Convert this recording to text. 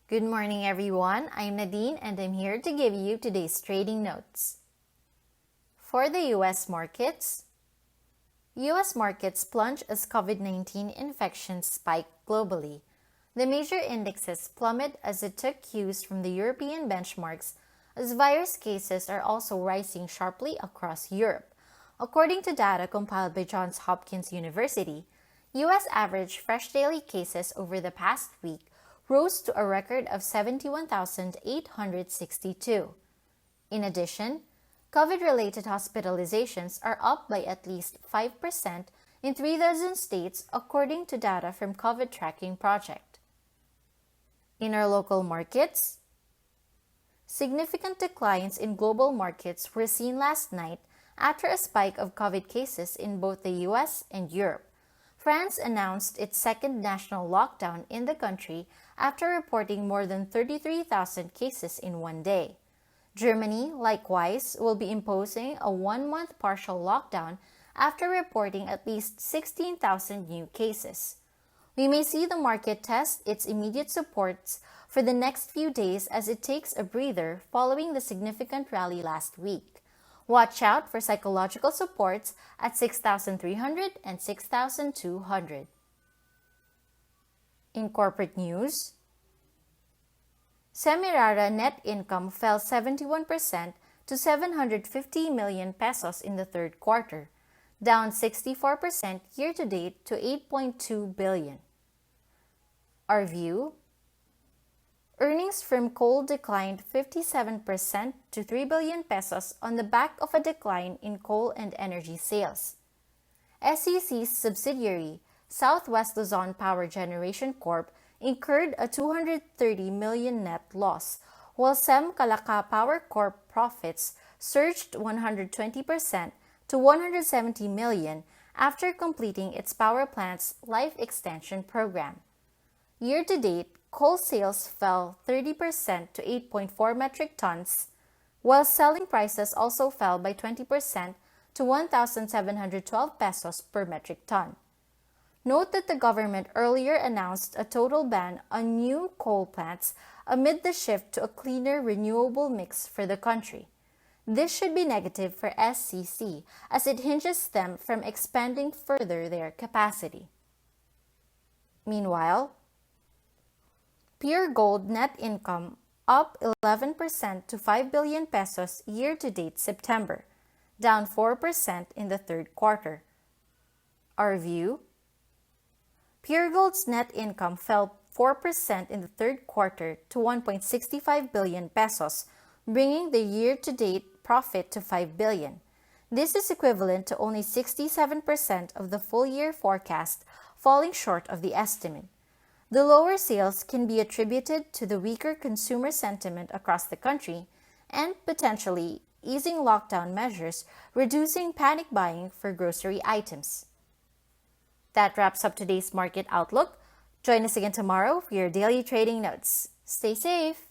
Good morning, everyone. I'm Nadine and I'm here to give you today's trading notes. For the U.S. markets plunge as COVID-19 infections spike globally. The major indexes plummet as it took cues from the European benchmarks, as virus cases are also rising sharply across Europe. According to data compiled by Johns Hopkins University, U.S. average fresh daily cases over the past week rose to a record of 71,862. In addition, COVID-related hospitalizations are up by at least 5% in 3 dozen states according to data from COVID Tracking Project. In our local markets, significant declines in global markets were seen last night after a spike of COVID cases in both the US and Europe. France announced its second national lockdown in the country after reporting more than 33,000 cases in one day. Germany, likewise, will be imposing a 1-month partial lockdown after reporting at least 16,000 new cases. We may see the market test its immediate supports for the next few days as it takes a breather following the significant rally last week. Watch out for psychological supports at 6,300 and 6,200. In corporate news, Semirara net income fell 71% to 750 million pesos in the third quarter, down 64% year-to-date to 8.2 billion. Our view: earnings from coal declined 57% to 3 billion pesos on the back of a decline in coal and energy sales. SEC's subsidiary, Southwest Luzon Power Generation Corp., incurred a 230 million net loss, while SEM Calaca Power Corp. Profits surged 120% to 170 million after completing its power plant's life extension program. Year-to-date, coal sales fell 30% to 8.4 metric tons, while selling prices also fell by 20% to 1,712 pesos per metric ton. Note that the government earlier announced a total ban on new coal plants amid the shift to a cleaner renewable mix for the country. This should be negative for SCC as it hinges them from expanding further their capacity. Meanwhile, Pure Gold net income up 11% to 5 billion pesos year-to-date September, down 4% in the third quarter. Our view: Pure Gold's net income fell 4% in the third quarter to 1.65 billion pesos, bringing the year-to-date profit to 5 billion. This is equivalent to only 67% of the full-year forecast, falling short of the estimate. The lower sales can be attributed to the weaker consumer sentiment across the country and potentially easing lockdown measures, reducing panic buying for grocery items. That wraps up today's market outlook. Join us again tomorrow for your daily trading notes. Stay safe!